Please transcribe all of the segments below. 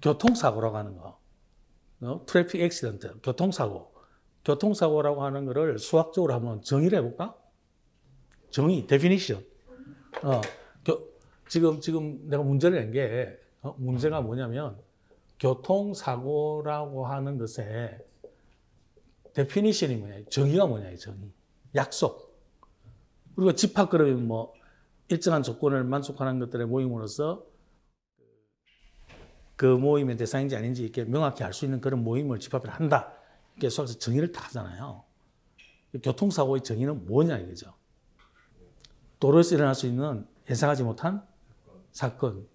교통사고라고 하는 거. 트래픽 액시던트, 교통사고. 교통사고라고 하는 거를 수학적으로 한번 정의를 해볼까? 정의, definition. 지금 내가 문제를 낸 게, 문제가 뭐냐면, 교통사고라고 하는 것의 definition이 뭐냐, 정의가 뭐냐, 정의. 약속. 우리가 집합 그러면 뭐, 일정한 조건을 만족하는 것들의 모임으로서 그 모임의 대상인지 아닌지 이렇게 명확히 알 수 있는 그런 모임을 집합을 한다. 이렇게 수학에서 정의를 다 하잖아요. 교통사고의 정의는 뭐냐 이거죠. 도로에서 일어날 수 있는 예상하지 못한 사건.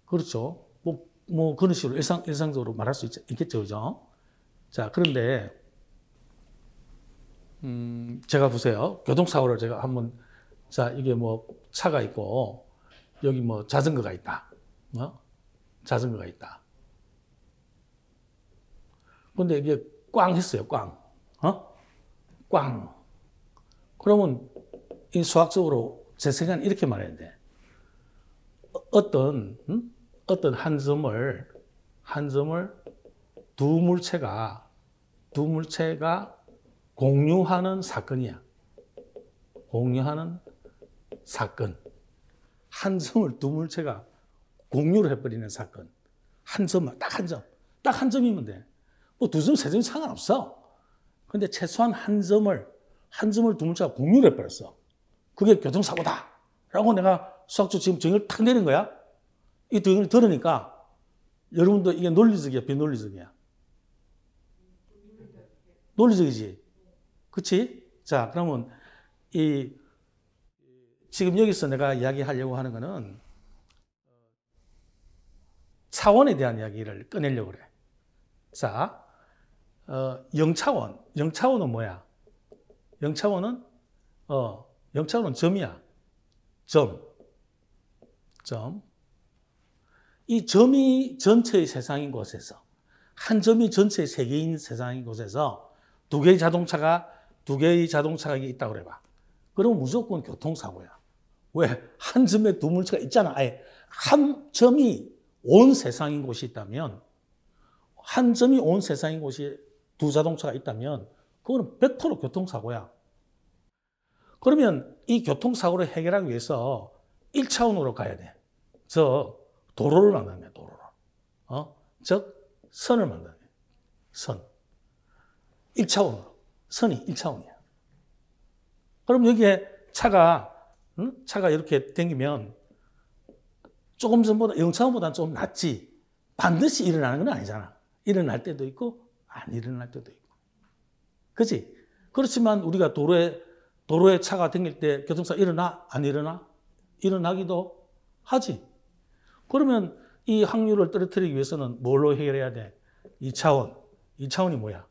그렇죠. 뭐 그런 식으로 일상적으로 말할 수 있겠죠. 그죠? 자, 그런데 제가 보세요. 교통사고를 제가 한번, 자, 이게 뭐 차가 있고 여기 뭐 자전거가 있다. 자전거가 있다. 근데 이게 꽝 했어요. 꽝. 꽝. 그러면 이 수학적으로 제 생각은 이렇게 말해야 돼. 어떤 한 점을 두 물체가 공유하는 사건이야. 공유하는 사건. 한 점을 두 물체가 공유를 해버리는 사건. 한 점만, 딱 한 점. 딱 한 점이면 돼. 뭐 두 점, 세 점이 상관없어. 근데 최소한 한 점을 두 물체가 공유를 해버렸어. 그게 교통사고다. 라고 내가 수학적 지금 정의를 탁 내린 거야. 이 정의를 들으니까 여러분도 이게 논리적이야, 비논리적이야? 논리적이지. 그치? 자, 그러면 지금 여기서 내가 이야기하려고 하는 거는 차원에 대한 이야기를 꺼내려고 그래. 자, 0차원. 0차원은 뭐야? 0차원은 점이야. 점. 이 점이 전체의 세상인 곳에서, 한 점이 전체의 세계인 세상인 곳에서 두 개의 자동차가 있다고 그래봐. 그럼 무조건 교통사고야. 왜? 한 점에 두 물체가 있잖아. 아예 한 점이 온 세상인 곳이 있다면, 한 점이 온 세상인 곳이 두 자동차가 있다면 그거는 100% 교통사고야. 그러면 이 교통사고를 해결하기 위해서 1차원으로 가야 돼. 도로를 만드는 거야, 도로를. 즉, 선을 만드는 거야. 선. 1차원으로. 선이 1차원이야. 그럼 여기에 차가 이렇게 다니면 조금 전보다 0차원보다는 좀 낫지. 반드시 일어나는 건 아니잖아. 일어날 때도 있고 안 일어날 때도 있고. 그렇지? 그렇지만 우리가 도로에 차가 다닐 때 교통사고 일어나? 안 일어나? 일어나기도 하지. 그러면 이 확률을 떨어뜨리기 위해서는 뭘로 해결해야 돼? 2차원. 2차원이 뭐야?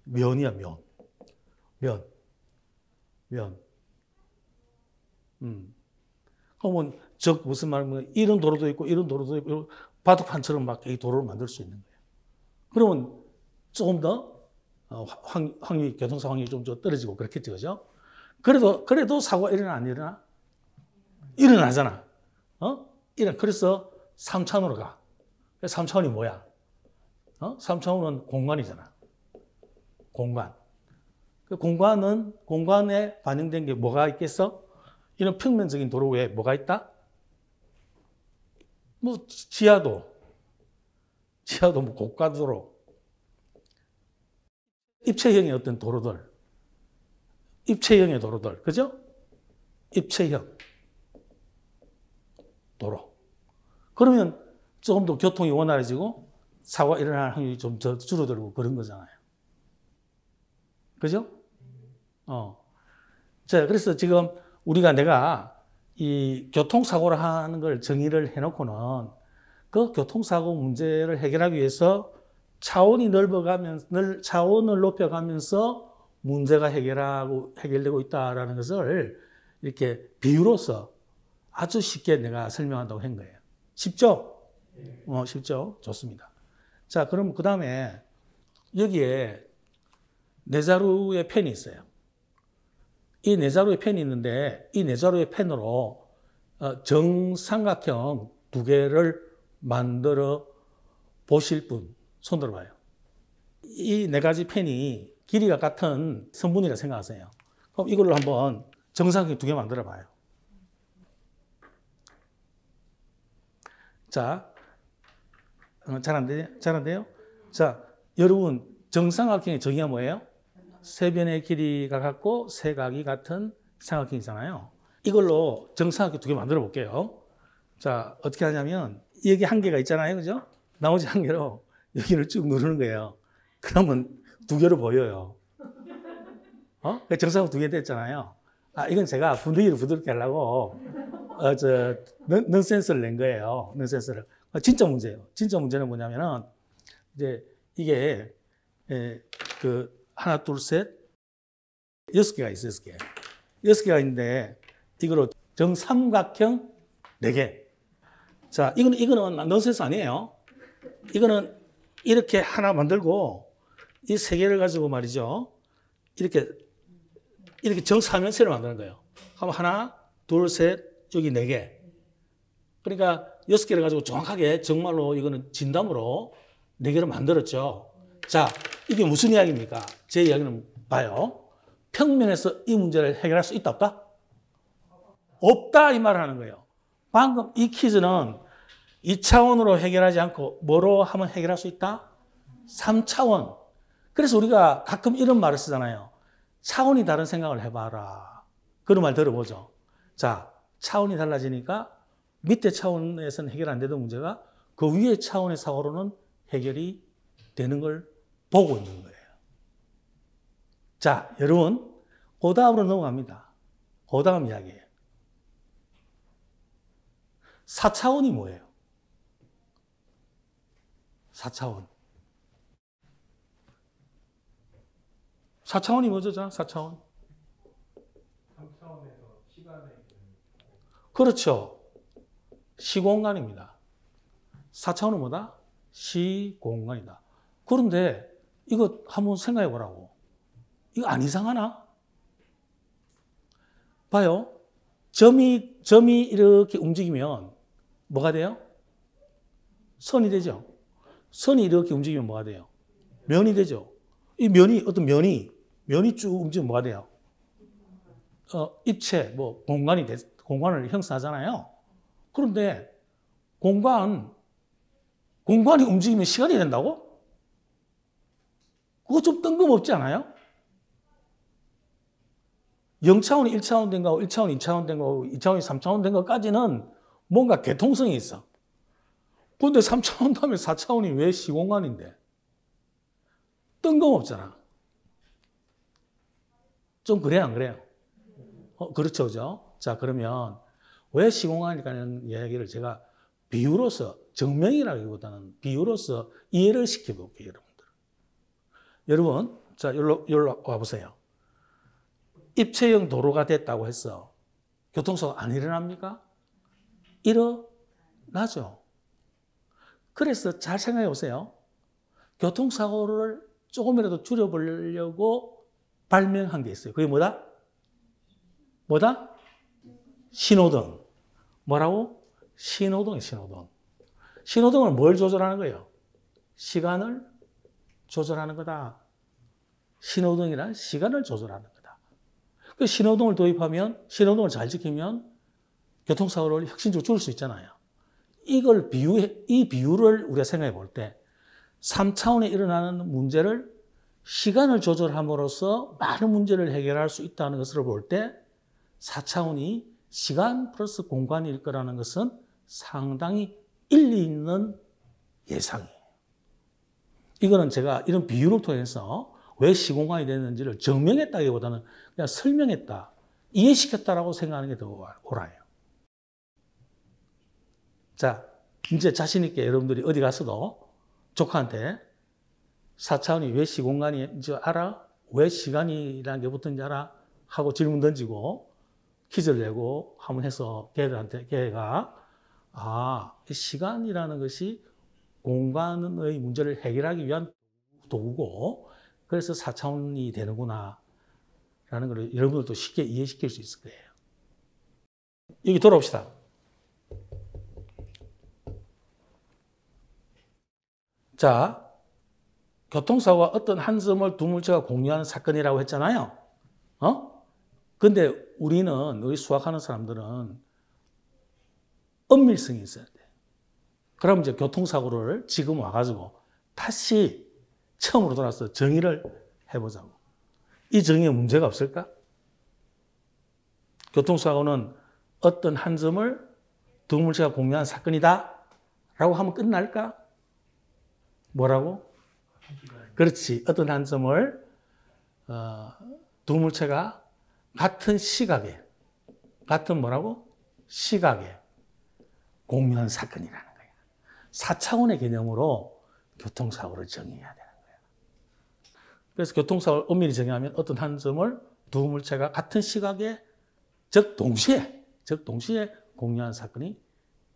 면이야, 면. 그러면 무슨 말이면 이런 도로도 있고 이런 도로도 있고 바둑판처럼 막 이 도로를 만들 수 있는 거예요. 그러면 조금 더 교통사고 확률이 좀 떨어지고 그렇겠죠, 그죠? 그래도 사고가 일어나 안 일어나? 일어나잖아. 그래서 3차원으로 가. 3차원이 뭐야? 3차원은 공간이잖아. 공간. 그 공간에 반영된 게 뭐가 있겠어? 이런 평면적인 도로 외에 뭐가 있다? 뭐 지하도 뭐 고가도로, 입체형의 어떤 도로들, 그죠? 입체형 도로. 그러면 조금 더 교통이 원활해지고 사고가 일어날 확률이 좀 더 줄어들고 그런 거잖아요. 그죠? 자, 그래서 지금 내가 이 교통사고를 하는 걸 정의를 해놓고는 그 교통사고 문제를 해결하기 위해서 차원을 높여가면서 문제가 해결되고 있다라는 것을 이렇게 비유로서 아주 쉽게 내가 설명한다고 한 거예요. 쉽죠? 쉽죠? 좋습니다. 자, 그럼 그 다음에 여기에 네 자루의 펜이 있어요. 이 네 자루의 펜이 있는데 이 네 자루의 펜으로 정삼각형 두 개를 만들어 보실 분, 손 들어봐요. 이 네 가지 펜이 길이가 같은 성분이라 생각하세요. 그럼 이걸로 한번 정사각형 두 개 만들어 봐요. 자, 잘 안 돼요? 잘 안 돼요? 자, 여러분, 정삼각형의 정의가 뭐예요? 세 변의 길이가 같고 세 각이 같은 삼각형이잖아요. 이걸로 정삼각형 두 개 만들어 볼게요. 자, 어떻게 하냐면 여기 한 개가 있잖아요. 그죠? 나머지 한 개로 여기를 쭉 누르는 거예요. 그러면 두 개로 보여요. 정삼각형 두 개 됐잖아요. 아, 이건 제가 분위기를 부드럽게 하려고 넌센스를 낸 거예요. 넌센스를. 진짜 문제예요. 진짜 문제는 뭐냐면은 이제 이게 하나, 둘, 셋, 6개가 있어요. 6개. 6개가 있는데 이거로 정삼각형 4개. 자, 이거는 넌센스 아니에요. 이거는 이렇게 하나 만들고 이 3개를 가지고 말이죠. 이렇게 정사면세를 만드는 거예요. 그럼 하나, 둘, 셋, 여기 4개. 그러니까 6개를 가지고 정확하게 정말로 이거는 진담으로 4개를 만들었죠. 자, 이게 무슨 이야기입니까? 제 이야기는 봐요. 평면에서 이 문제를 해결할 수 있다, 없다? 없다, 이 말을 하는 거예요. 방금 이 퀴즈는 2차원으로 해결하지 않고 뭐로 하면 해결할 수 있다? 3차원. 그래서 우리가 가끔 이런 말을 쓰잖아요. 차원이 다른 생각을 해봐라. 그런 말 들어보죠. 자, 차원이 달라지니까 밑에 차원에서는 해결 안 되던 문제가 그 위에 차원의 사고로는 해결이 되는 걸 보고 있는 거예요. 자, 여러분, 그 다음으로 넘어갑니다. 그 다음 이야기예요. 4차원이 뭐예요? 4차원. 4차원이 뭐죠? 4차원. 3차원에서 시간의 그렇죠. 시공간입니다. 4차원은 뭐다? 시공간이다. 그런데 이거 한번 생각해 보라고. 이거 안 이상하나? 봐요. 점이 이렇게 움직이면 뭐가 돼요? 선이 되죠. 선이 이렇게 움직이면 뭐가 돼요? 면이 되죠. 이 면이 면이 쭉 움직이면 뭐가 돼요? 입체, 공간을 형성하잖아요. 그런데 공간이 움직이면 시간이 된다고? 그거 좀 뜬금없지 않아요? 0차원이 1차원 된 거하고 1차원이 2차원 된 거하고 2차원이 3차원 된 것까지는 뭔가 개통성이 있어. 그런데 3차원 다음에 4차원이 왜 시공간인데? 뜬금없잖아. 좀 그래요, 안 그래요? 그렇죠, 그죠? 자, 그러면 왜 시공간이라는 이야기를 제가 비유로서, 증명이라기보다는 비유로서 이해를 시켜볼게요, 여러분들. 여러분, 자, 여기로 와보세요. 입체형 도로가 됐다고 해서 교통사고 안 일어납니까? 일어나죠. 그래서 잘 생각해 보세요. 교통사고를 조금이라도 줄여보려고 발명한 게 있어요. 그게 뭐다? 신호등. 뭐라고? 신호등이에요, 신호등. 신호등을 뭘 조절하는 거예요? 시간을 조절하는 거다. 신호등이란 시간을 조절하는 거다. 그 신호등을 도입하면, 신호등을 잘 지키면 교통사고를 혁신적으로 줄일 수 있잖아요. 이 비유를 우리가 생각해 볼 때 3차원에 일어나는 문제를 시간을 조절함으로써 많은 문제를 해결할 수 있다는 것을 볼 때 4차원이 시간 플러스 공간일 거라는 것은 상당히 일리 있는 예상이에요. 이거는 제가 이런 비유를 통해서 왜 시공간이 됐는지를 증명했다기보다는 그냥 설명했다, 이해시켰다라고 생각하는 게 더 옳아요. 자, 이제 자신 있게 여러분들이 어디 가서도 조카한테 4차원이 왜 시공간인지 알아? 왜 시간이라는 게 붙은지 알아? 하고 질문 던지고 퀴즈를 내고 한번 해서 걔가 이 시간이라는 것이 공간의 문제를 해결하기 위한 도구고 그래서 4차원이 되는구나 라는 걸 여러분들도 쉽게 이해시킬 수 있을 거예요. 여기 돌아옵시다. 자, 교통사고가 어떤 한 점을 두 물체가 공유하는 사건이라고 했잖아요. 근데 우리 수학하는 사람들은 엄밀성이 있어야 돼. 그럼 이제 교통사고를 지금 와가지고 다시 처음으로 돌아서 정의를 해보자고. 이 정의에 문제가 없을까? 교통사고는 어떤 한 점을 두 물체가 공유한 사건이다 라고 하면 끝날까? 뭐라고? 그렇지. 어떤 한 점을 두 물체가 같은 시각에, 같은 뭐라고? 시각에 공유한 사건이라는 거야. 4차원의 개념으로 교통사고를 정의해야 되는 거야. 그래서 교통사고를 엄밀히 정의하면 어떤 한 점을 두 물체가 같은 시각에, 즉 동시에 공유한 사건이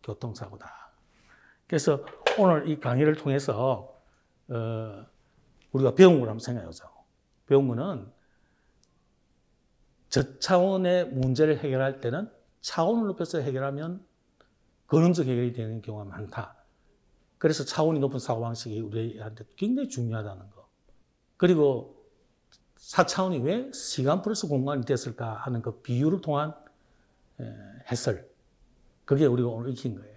교통사고다. 그래서 오늘 이 강의를 통해서 우리가 배운 걸 한번 생각해 보자고. 배운 거는 저차원의 문제를 해결할 때는 차원을 높여서 해결하면 근원적 해결이 되는 경우가 많다. 그래서 차원이 높은 사고방식이 우리한테 굉장히 중요하다는 거. 그리고 4차원이 왜 시간 플러스 공간이 됐을까 하는 그 비유를 통한 해설. 그게 우리가 오늘 익힌 거예요.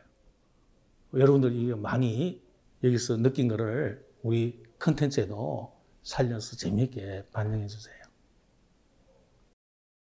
여러분들이 많이 여기서 느낀 거를 우리 컨텐츠에도 살려서 재미있게 반영해 주세요.